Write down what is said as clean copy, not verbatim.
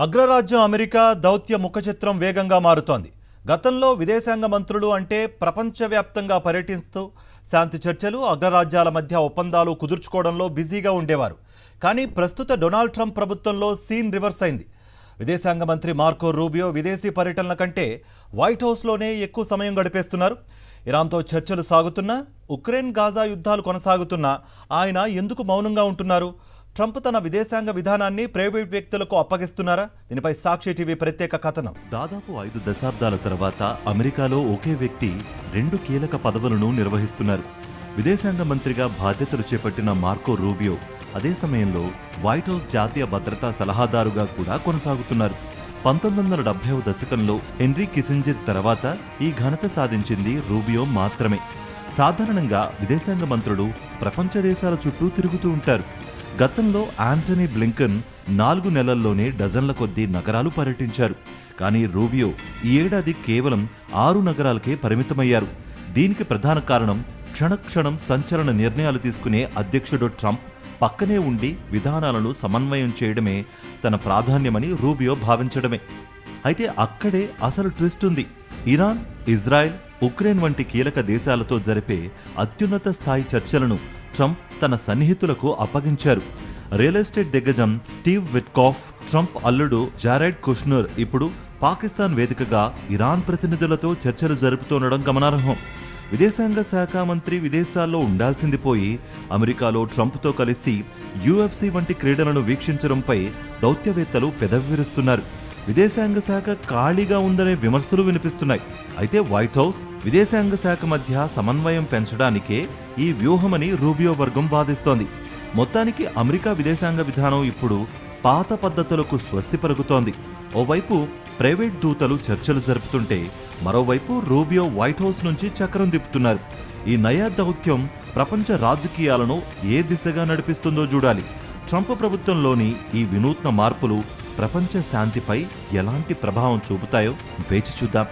అగ్రరాజ్యం అమెరికా దౌత్య ముఖచిత్రం వేగంగా మారుతోంది. గతంలో విదేశాంగ మంత్రులు అంటే ప్రపంచవ్యాప్తంగా పర్యటిస్తూ శాంతి చర్చలు, అగ్రరాజ్యాల మధ్య ఒప్పందాలు కుదుర్చుకోవడంలో బిజీగా ఉండేవారు. కానీ ప్రస్తుత డొనాల్డ్ ట్రంప్ ప్రభుత్వంలో సీన్ రివర్స్ అయింది. విదేశాంగ మంత్రి మార్కో రూబియో విదేశీ పర్యటనల కంటే వైట్ హౌస్లోనే ఎక్కువ సమయం గడిపేస్తున్నారు. ఇరాన్తో చర్చలు సాగుతున్నా, ఉక్రెయిన్ గాజా యుద్ధాలు కొనసాగుతున్నా ఆయన ఎందుకు మౌనంగా ఉంటున్నారు? ట్రంప్ తన విదేశాంగ విధానాన్ని ప్రైవేట్ వ్యక్తులకు అప్పగిస్తున్నారా? దీనిపై సాక్షి టీవీ ప్రత్యేక కథనం. దాదాపు 5 దశాబ్దాల తర్వాత అమెరికాలో ఒకే వ్యక్తి 2 కీలక పదవులను నిర్వహిస్తున్నారు. విదేశాంగ మంత్రిగా బాధ్యతలు చేపట్టిన మార్కో రూబియో అదే సమయంలో వైట్ హౌస్ జాతీయ భద్రతా సలహాదారుగా కూడా కొనసాగుతున్నారు. 1970వ దశకంలో హెన్రీ కిసింజర్ తర్వాత ఈ ఘనత సాధించింది రూబియో మాత్రమే. సాధారణంగా విదేశాంగ మంత్రులు ప్రపంచ దేశాల చుట్టూ తిరుగుతూ ఉంటారు. గతంలో యాంటనీ బ్లింకన్ 4 నెలల్లోనే డజన్ల కొద్దీ నగరాలు పర్యటించారు. కానీ రూబియో ఈ ఏడాది కేవలం 6 నగరాలకే పరిమితమయ్యారు. దీనికి ప్రధాన కారణం క్షణక్షణం సంచలన నిర్ణయాలు తీసుకునే అధ్యక్షుడు ట్రంప్ పక్కనే ఉండి విధానాలను సమన్వయం చేయడమే తన ప్రాధాన్యమని రూబియో భావించడమే. అయితే అక్కడే అసలు ట్విస్ట్ ఉంది. ఇరాన్, ఇజ్రాయెల్, ఉక్రెయిన్ వంటి కీలక దేశాలతో జరిపే అత్యున్నత స్థాయి చర్చలను ట్రంప్ తన సన్నిహితులకు అప్పగించారు. రియల్ ఎస్టేట్ దిగ్గజం స్టీవ్ విట్కాఫ్, ట్రంప్ అల్లుడు జారెడ్ కుష్నర్ ఇప్పుడు పాకిస్తాన్ వేదికగా ఇరాన్ ప్రతినిధులతో చర్చలు జరుపుతుండడం గమనార్హం. విదేశాంగ శాఖ మంత్రి విదేశాల్లో ఉండాల్సింది పోయి అమెరికాలో ట్రంప్తో కలిసి UFC వంటి క్రీడలను వీక్షించడంపై దౌత్యవేత్తలు పెదవిరుస్తున్నారు. విదేశాంగ శాఖ ఖాళీగా ఉందనే విమర్శలు వినిపిస్తున్నాయి. అయితే వైట్ హౌస్, విదేశాంగ శాఖ మధ్య సమన్వయం పెంచడానికే ఈ వ్యూహమని రూబియో వర్గం వాదిస్తోంది. మొత్తానికి అమెరికా విదేశాంగ విధానం ఇప్పుడు పాత పద్ధతులకు స్వస్తి పలుకుతోంది. ఓవైపు ప్రైవేట్ దూతలు చర్చలు జరుపుతుంటే మరోవైపు రూబియో వైట్ హౌస్ నుంచి చక్రం తిప్పుతున్నారు. ఈ నయా దౌత్యం ప్రపంచ రాజకీయాలను ఏ దిశగా నడిపిస్తుందో చూడాలి. ట్రంప్ ప్రభుత్వంలోని ఈ వినూత్న మార్పులు ప్రపంచ శాంతిపై ఎలాంటి ప్రభావం చూపుతాయో వేచి చూద్దాం.